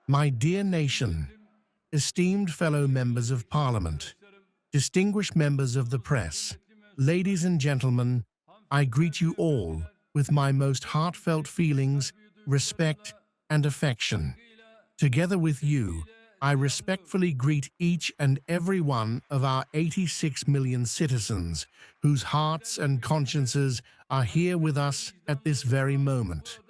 My dear nation, esteemed fellow members of Parliament, distinguished members of the press, ladies and gentlemen, I greet you all with my most heartfelt feelings, respect, and affection. Together with you, I respectfully greet each and every one of our 86 million citizens whose hearts and consciences are here with us at this very moment.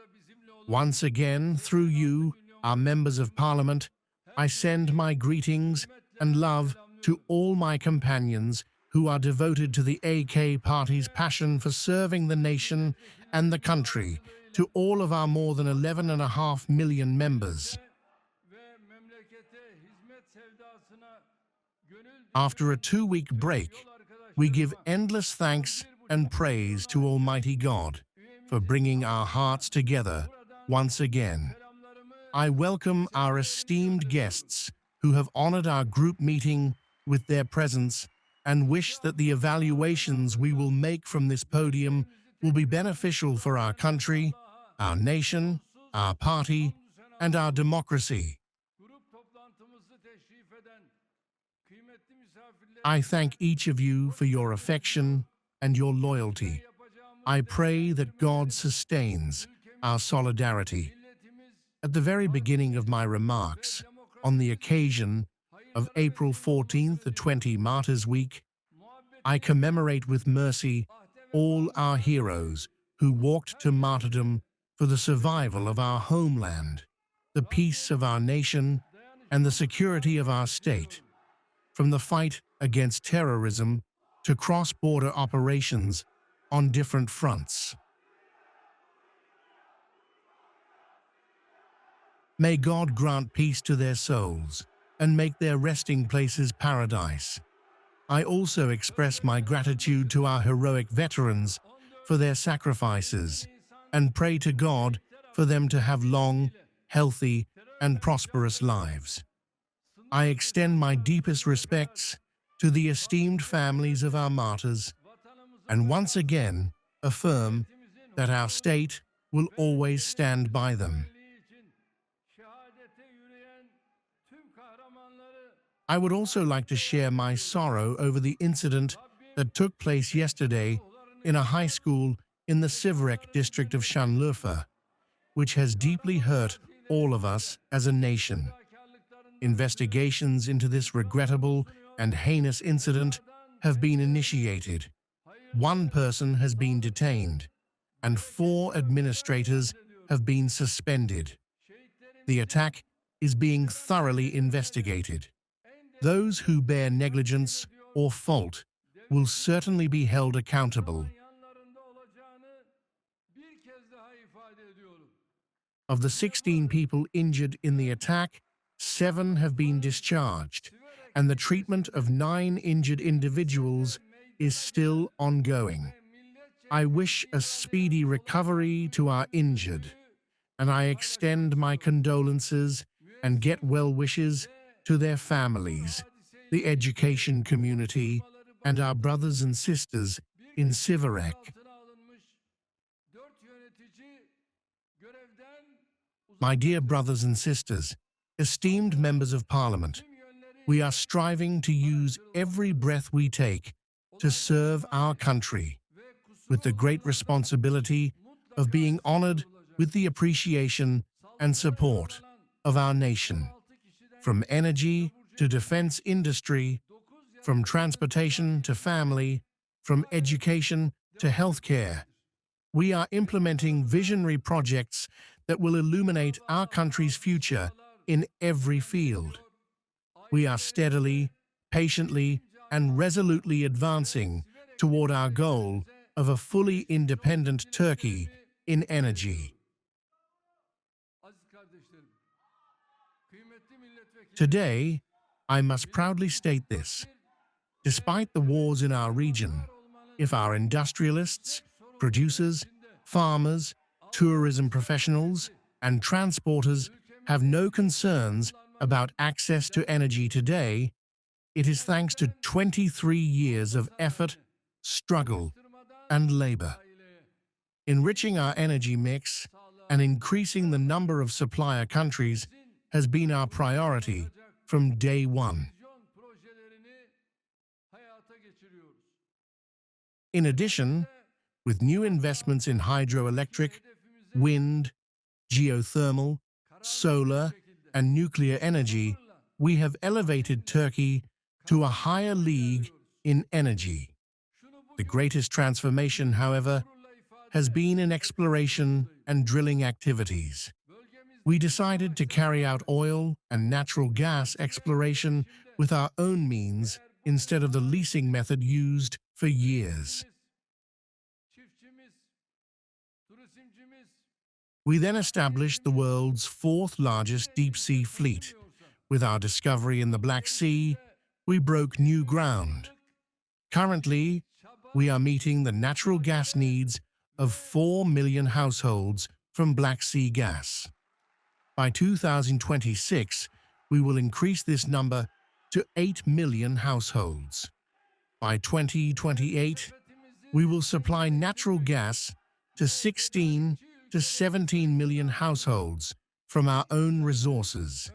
Once again, through you, our members of Parliament, I send my greetings and love to all my companions who are devoted to the AK Party's passion for serving the nation and the country, to all of our more than 11.5 million members. After a 2-week break, we give endless thanks and praise to Almighty God for bringing our hearts together once again. I welcome our esteemed guests who have honored our group meeting with their presence and wish that the evaluations we will make from this podium will be beneficial for our country, our nation, our party, and our democracy. I thank each of you for your affection and your loyalty. I pray that God sustains our solidarity. At the very beginning of my remarks, on the occasion of April 14th, the 20 Martyrs Week, I commemorate with mercy all our heroes who walked to martyrdom for the survival of our homeland, the peace of our nation, and the security of our state. From the fight against terrorism to cross-border operations on different fronts. May God grant peace to their souls and make their resting places paradise. I also express my gratitude to our heroic veterans for their sacrifices and pray to God for them to have long, healthy, and prosperous lives. I extend my deepest respects to the esteemed families of our martyrs and once again affirm that our state will always stand by them. I would also like to share my sorrow over the incident that took place yesterday in a high school in the Siverek district of Şanlıurfa, which has deeply hurt all of us as a nation. Investigations into this regrettable and heinous incident have been initiated. 1 person has been detained, and 4 administrators have been suspended. The attack is being thoroughly investigated. Those who bear negligence or fault will certainly be held accountable. Of the 16 people injured in the attack, 7 have been discharged, and the treatment of 9 injured individuals is still ongoing. I wish a speedy recovery to our injured, and I extend my condolences and get well wishes to their families, the education community, and our brothers and sisters in Siverek. My dear brothers and sisters, esteemed members of Parliament, we are striving to use every breath we take to serve our country, with the great responsibility of being honored with the appreciation and support of our nation. From energy to defense industry, from transportation to family, from education to healthcare, we are implementing visionary projects that will illuminate our country's future in every field. We are steadily, patiently, and resolutely advancing toward our goal of a fully independent Turkey in energy. Today, I must proudly state this. Despite the wars in our region, if our industrialists, producers, farmers, tourism professionals, and transporters have no concerns about access to energy today, it is thanks to 23 years of effort, struggle, and labor. Enriching our energy mix and increasing the number of supplier countries has been our priority from day one. In addition, with new investments in hydroelectric, wind, geothermal, solar, and nuclear energy, we have elevated Turkey to a higher league in energy. The greatest transformation, however, has been in exploration and drilling activities. We decided to carry out oil and natural gas exploration with our own means instead of the leasing method used for years. We then established the world's fourth largest deep-sea fleet. With our discovery in the Black Sea, we broke new ground. Currently, we are meeting the natural gas needs of 4 million households from Black Sea gas. By 2026, we will increase this number to 8 million households. By 2028, we will supply natural gas to 16 to 17 million households from our own resources.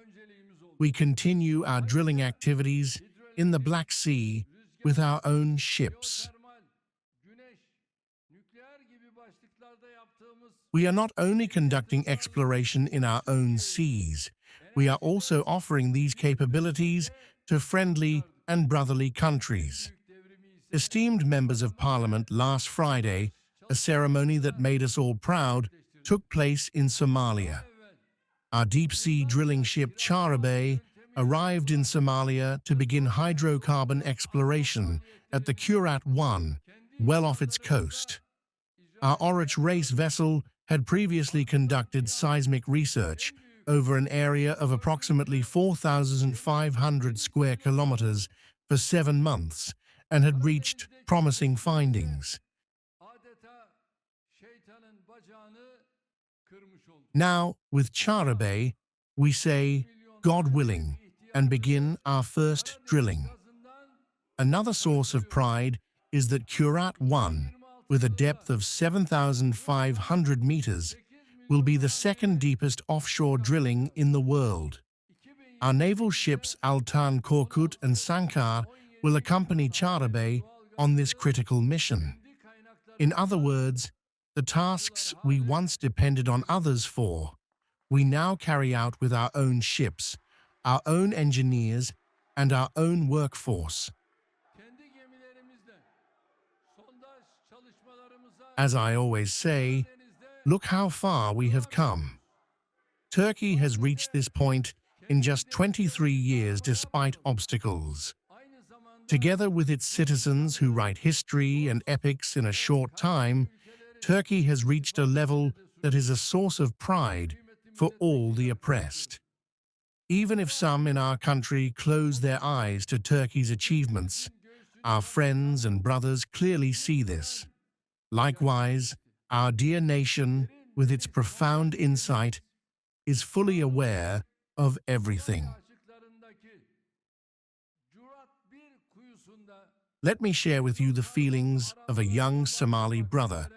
We continue our drilling activities in the Black Sea with our own ships. We are not only conducting exploration in our own seas, we are also offering these capabilities to friendly and brotherly countries. Esteemed members of Parliament, last Friday, a ceremony that made us all proud took place in Somalia. Our deep-sea drilling ship Chara arrived in Somalia to begin hydrocarbon exploration at the Kurat-1, well off its coast. Our Oruç race vessel had previously conducted seismic research over an area of approximately 4,500 square kilometers for 7 months and had reached promising findings. Now, with Chara, we say, God willing, and begin our first drilling. Another source of pride is that Kurat-1, with a depth of 7,500 meters, will be the second deepest offshore drilling in the world. Our naval ships Altan Korkut and Sankar will accompany Chara on this critical mission. In other words, the tasks we once depended on others for, we now carry out with our own ships, our own engineers, and our own workforce. As I always say, look how far we have come. Turkey has reached this point in just 23 years despite obstacles. Together with its citizens who write history and epics in a short time, Turkey has reached a level that is a source of pride for all the oppressed. Even if some in our country close their eyes to Turkey's achievements, our friends and brothers clearly see this. Likewise, our dear nation, with its profound insight, is fully aware of everything. Let me share with you the feelings of a young Somali brother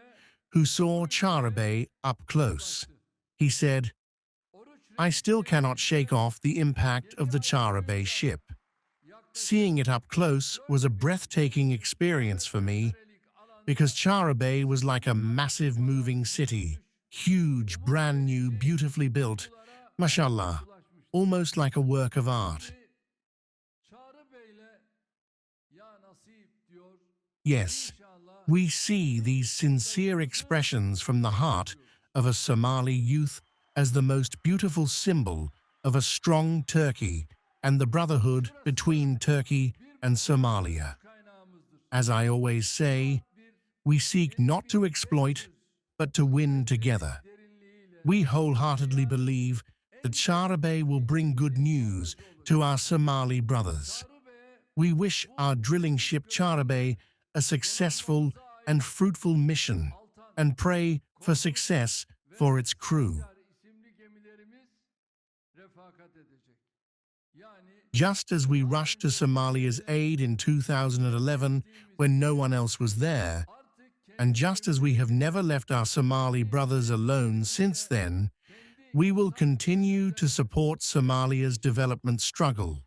who saw Chara up close. He said, "I still cannot shake off the impact of the Chara ship. Seeing it up close was a breathtaking experience for me, because Chara was like a massive moving city, huge, brand new, beautifully built, mashallah, almost like a work of art." Yes, we see these sincere expressions from the heart of a Somali youth as the most beautiful symbol of a strong Turkey and the brotherhood between Turkey and Somalia. As I always say, we seek not to exploit, but to win together. We wholeheartedly believe that Chara will bring good news to our Somali brothers. We wish our drilling ship Chara a successful and fruitful mission, and pray for success for its crew. Just as we rushed to Somalia's aid in 2011 when no one else was there, and just as we have never left our Somali brothers alone since then, We will continue to support Somalia's development struggle.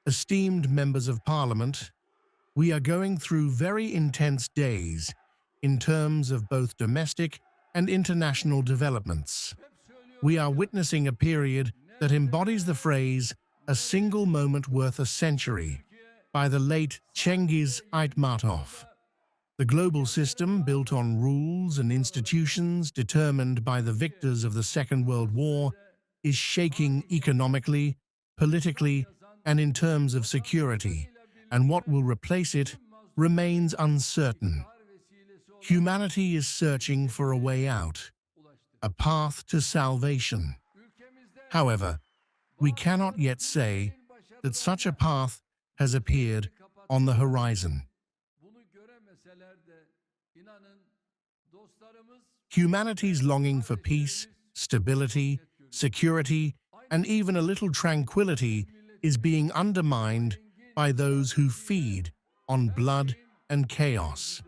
Esteemed members of Parliament, we are going through very intense days in terms of both domestic and international developments. We are witnessing a period that embodies the phrase, "a single moment worth a century," by the late Cengiz Aytmatov. The global system, built on rules and institutions determined by the victors of the Second World War, is shaking economically, politically, and in terms of security, and what will replace it remains uncertain. Humanity is searching for a way out, a path to salvation. However, we cannot yet say that such a path has appeared on the horizon. Humanity's longing for peace, stability, security, and even a little tranquility is being undermined by those who feed on blood and chaos.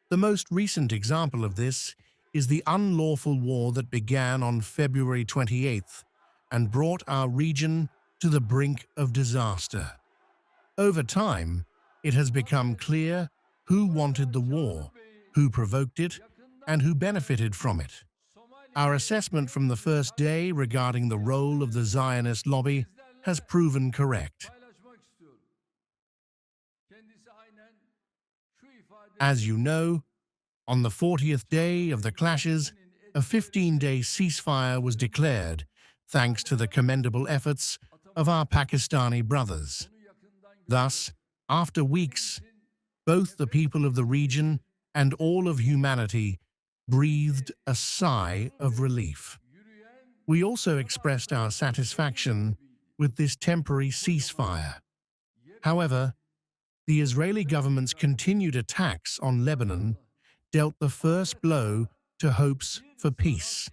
The most recent example of this is the unlawful war that began on February 28th and brought our region to the brink of disaster. Over time, it has become clear who wanted the war, who provoked it, and who benefited from it. Our assessment from the first day regarding the role of the Zionist lobby has proven correct. As you know, on the 40th day of the clashes, a 15-day ceasefire was declared, thanks to the commendable efforts of our Pakistani brothers. Thus, after weeks, both the people of the region and all of humanity breathed a sigh of relief. We also expressed our satisfaction with this temporary ceasefire. However, the Israeli government's continued attacks on Lebanon dealt the first blow to hopes for peace.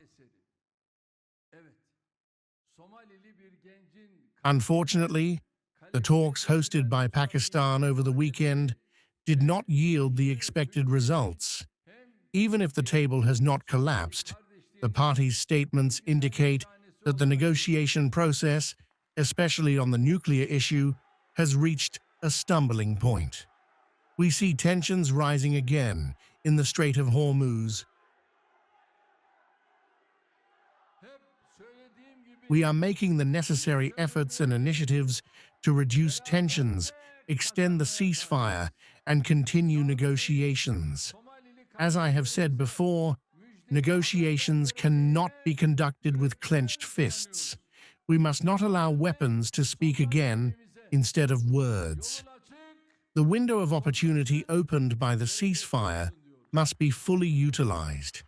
Unfortunately, the talks hosted by Pakistan over the weekend did not yield the expected results. Even if the table has not collapsed, the parties' statements indicate that the negotiation process, especially on the nuclear issue, has reached a stumbling point. We see tensions rising again in the Strait of Hormuz. We are making the necessary efforts and initiatives to reduce tensions, extend the ceasefire, and continue negotiations. As I have said before, negotiations cannot be conducted with clenched fists. We must not allow weapons to speak again instead of words. The window of opportunity opened by the ceasefire must be fully utilized.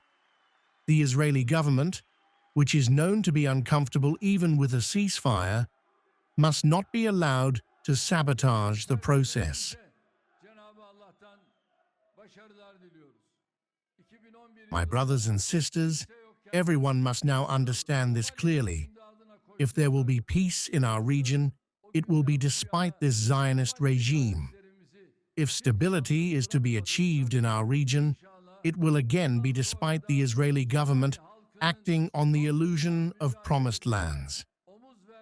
The Israeli government, which is known to be uncomfortable even with a ceasefire, must not be allowed to sabotage the process. My brothers and sisters, everyone must now understand this clearly. If there will be peace in our region, it will be despite this Zionist regime. If stability is to be achieved in our region, it will again be despite the Israeli government acting on the illusion of promised lands.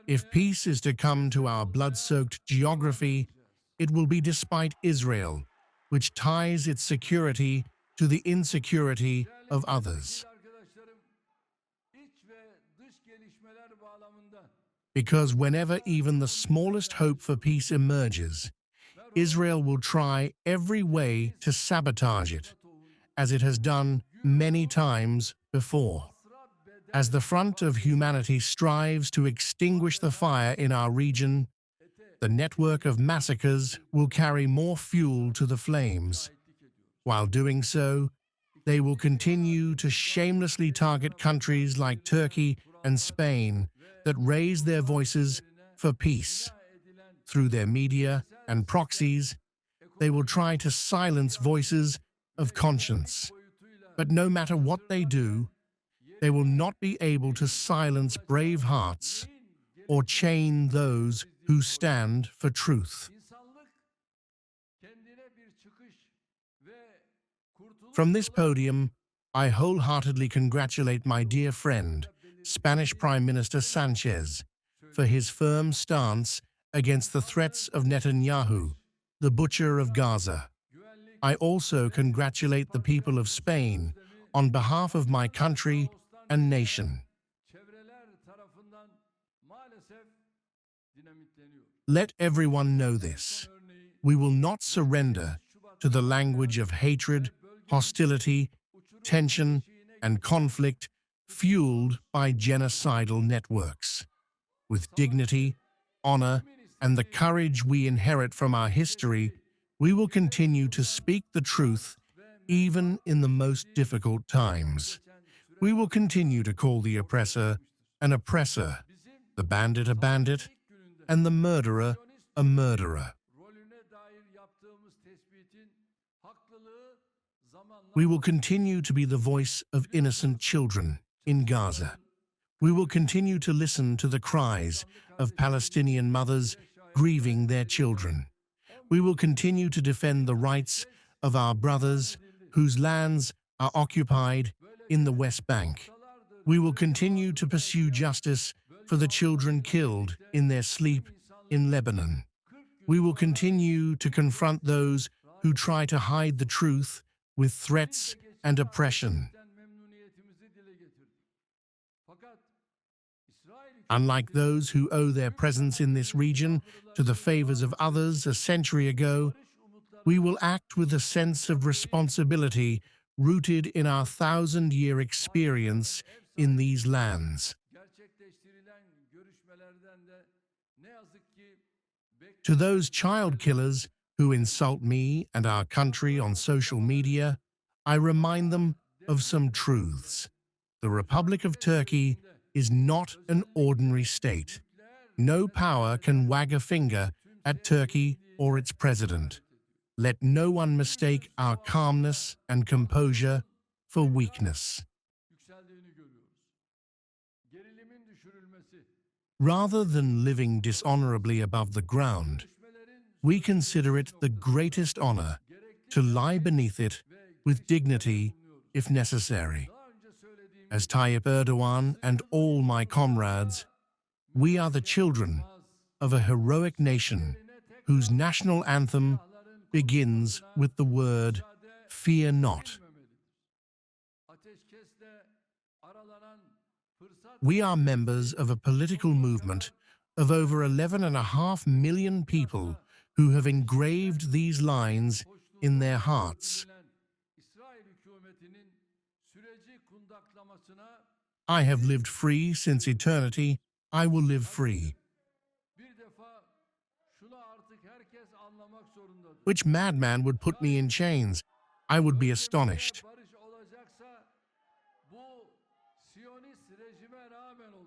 If peace is to come to our blood-soaked geography, it will be despite Israel, which ties its security to the insecurity of others. Because whenever even the smallest hope for peace emerges, Israel will try every way to sabotage it, as it has done many times before. As the front of humanity strives to extinguish the fire in our region, the network of massacres will carry more fuel to the flames. While doing so, they will continue to shamelessly target countries like Turkey and Spain that raise their voices for peace. Through their media and proxies, they will try to silence voices of conscience. But no matter what they do, they will not be able to silence brave hearts or chain those who stand for truth. From this podium, I wholeheartedly congratulate my dear friend, Spanish Prime Minister Sanchez, for his firm stance against the threats of Netanyahu, the butcher of Gaza. I also congratulate the people of Spain on behalf of my country and nation. Let everyone know this. We will not surrender to the language of hatred, hostility, tension, and conflict fueled by genocidal networks. With dignity, honor, and the courage we inherit from our history, we will continue to speak the truth even in the most difficult times. We will continue to call the oppressor an oppressor, the bandit a bandit, and the murderer a murderer. We will continue to be the voice of innocent children in Gaza. We will continue to listen to the cries of Palestinian mothers grieving their children. We will continue to defend the rights of our brothers whose lands are occupied in the West Bank. We will continue to pursue justice for the children killed in their sleep in Lebanon. We will continue to confront those who try to hide the truth with threats and oppression. Unlike those who owe their presence in this region to the favors of others a century ago, we will act with a sense of responsibility rooted in our 1,000-year experience in these lands. To those child killers who insult me and our country on social media, I remind them of some truths. The Republic of Turkey is not an ordinary state. No power can wag a finger at Turkey or its president. Let no one mistake our calmness and composure for weakness. Rather than living dishonorably above the ground, we consider it the greatest honor to lie beneath it with dignity if necessary. As Tayyip Erdogan and all my comrades, we are the children of a heroic nation whose national anthem begins with the word, "Fear not." We are members of a political movement of over 11.5 million people who have engraved these lines in their hearts. I have lived free since eternity. I will live free. Which madman would put me in chains? I would be astonished.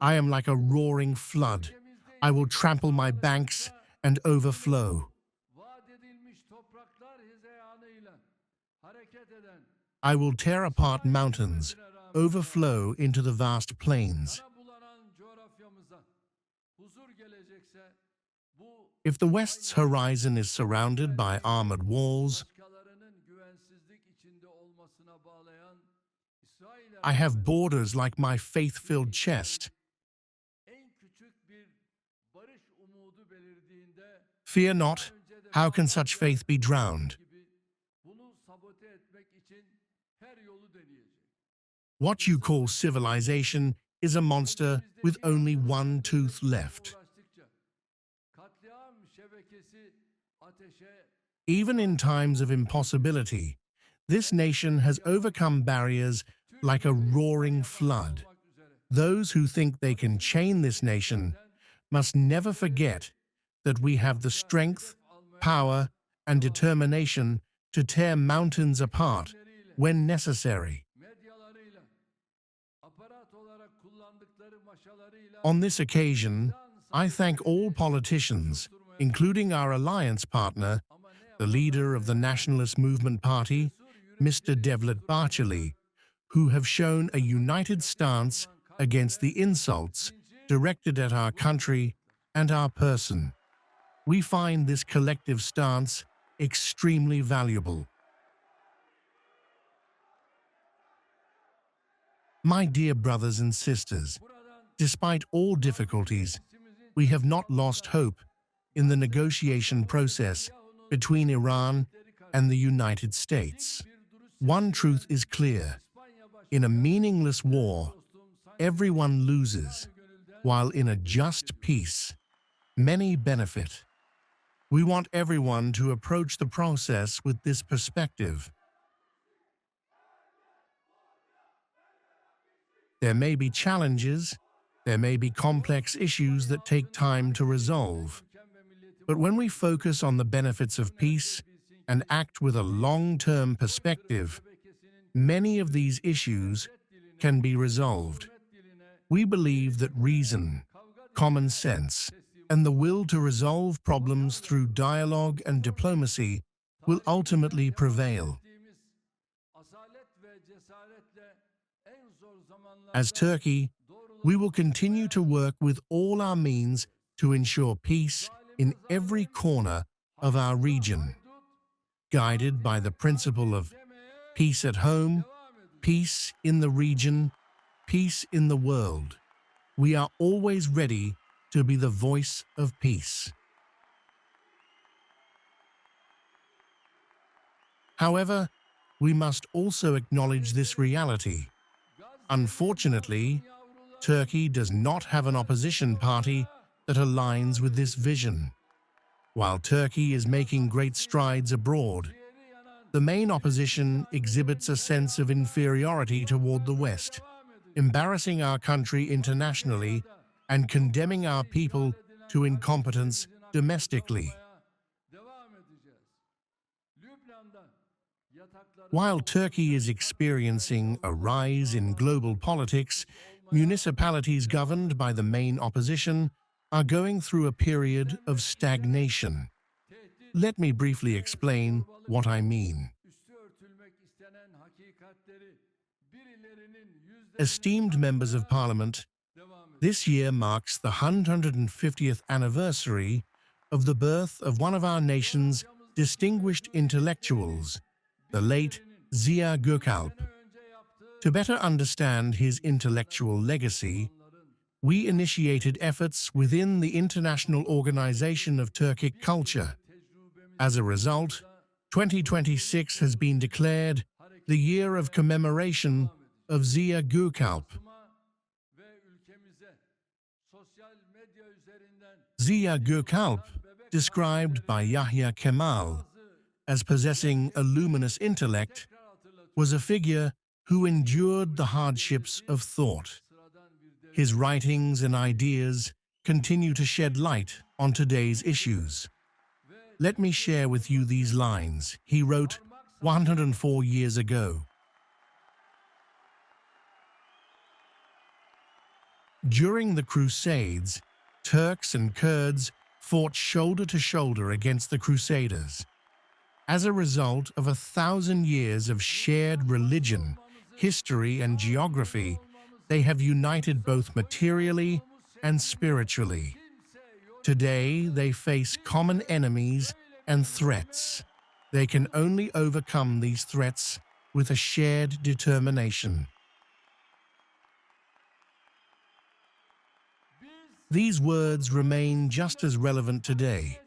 I am like a roaring flood. I will trample my banks and overflow. I will tear apart mountains, overflow into the vast plains. If the West's horizon is surrounded by armored walls, I have borders like my faith-filled chest. Fear not, how can such faith be drowned? What you call civilization is a monster with only one tooth left. Even in times of impossibility, this nation has overcome barriers like a roaring flood. Those who think they can chain this nation must never forget that we have the strength, power, and determination to tear mountains apart when necessary. On this occasion, I thank all politicians, including our alliance partner, the leader of the Nationalist Movement Party, Mr. Devlet Bahçeli, who have shown a united stance against the insults directed at our country and our person. We find this collective stance extremely valuable. My dear brothers and sisters, despite all difficulties, we have not lost hope in the negotiation process between Iran and the United States. One truth is clear: in a meaningless war, everyone loses, while in a just peace, many benefit. We want everyone to approach the process with this perspective. There may be challenges, there may be complex issues that take time to resolve. But when we focus on the benefits of peace and act with a long-term perspective, many of these issues can be resolved. We believe that reason, common sense, and the will to resolve problems through dialogue and diplomacy will ultimately prevail. As Turkey, we will continue to work with all our means to ensure peace in every corner of our region, guided by the principle of peace at home, peace in the region, peace in the world. We are always ready to be the voice of peace. However, we must also acknowledge this reality. Unfortunately, Turkey does not have an opposition party that aligns with this vision. While Turkey is making great strides abroad, the main opposition exhibits a sense of inferiority toward the West, embarrassing our country internationally and condemning our people to incompetence domestically. While Turkey is experiencing a rise in global politics, municipalities governed by the main opposition are going through a period of stagnation. Let me briefly explain what I mean. Esteemed members of Parliament, this year marks the 150th anniversary of the birth of one of our nation's distinguished intellectuals, the late Ziya Gökalp. To better understand his intellectual legacy, we initiated efforts within the International Organization of Turkic Culture. As a result, 2026 has been declared the year of commemoration of Ziya Gökalp. Ziya Gökalp, described by Yahya Kemal as possessing a luminous intellect, was a figure who endured the hardships of thought. His writings and ideas continue to shed light on today's issues. Let me share with you these lines he wrote 104 years ago. During the Crusades, Turks and Kurds fought shoulder to shoulder against the Crusaders. As a result of 1,000 years of shared religion, history, and geography, they have united both materially and spiritually. Today, they face common enemies and threats. They can only overcome these threats with a shared determination. These words remain just as relevant today.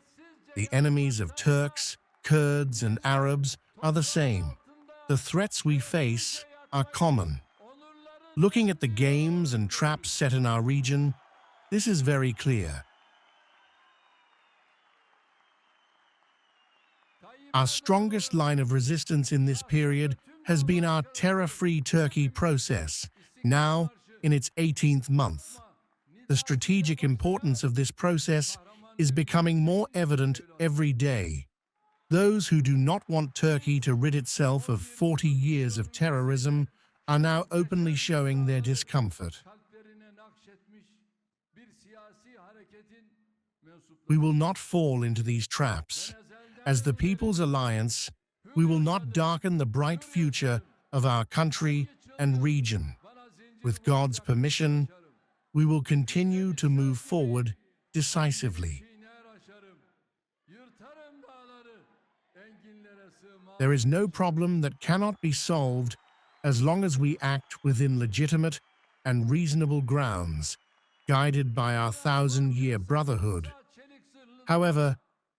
The enemies of Turks, Kurds, and Arabs are the same. The threats we face are common. Looking at the games and traps set in our region, this is very clear. Our strongest line of resistance in this period has been our terror-free Turkey process, now in its 18th month. The strategic importance of this process is becoming more evident every day. Those who do not want Turkey to rid itself of 40 years of terrorism are now openly showing their discomfort. We will not fall into these traps. As the People's Alliance, we will not darken the bright future of our country and region. With God's permission, we will continue to move forward decisively. There is no problem that cannot be solved as long as we act within legitimate and reasonable grounds, guided by our thousand-year brotherhood. However,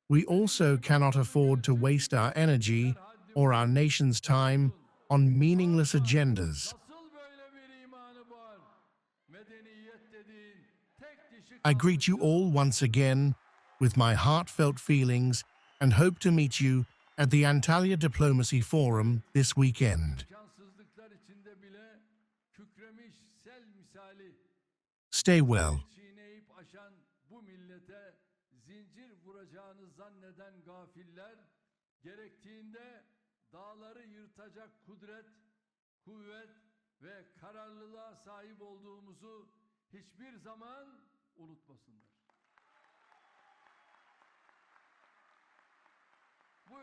we also cannot afford to waste our energy or our nation's time on meaningless agendas. I greet you all once again with my heartfelt feelings and hope to meet you at the Antalya Diplomacy Forum this weekend. Stay well. Zincir vuracağını zanneden gafiller, gerektiğinde dağları yırtacak kudret, kuvvet ve kararlılığa sahip olduğumuzu hiçbir zaman unutmasınlar.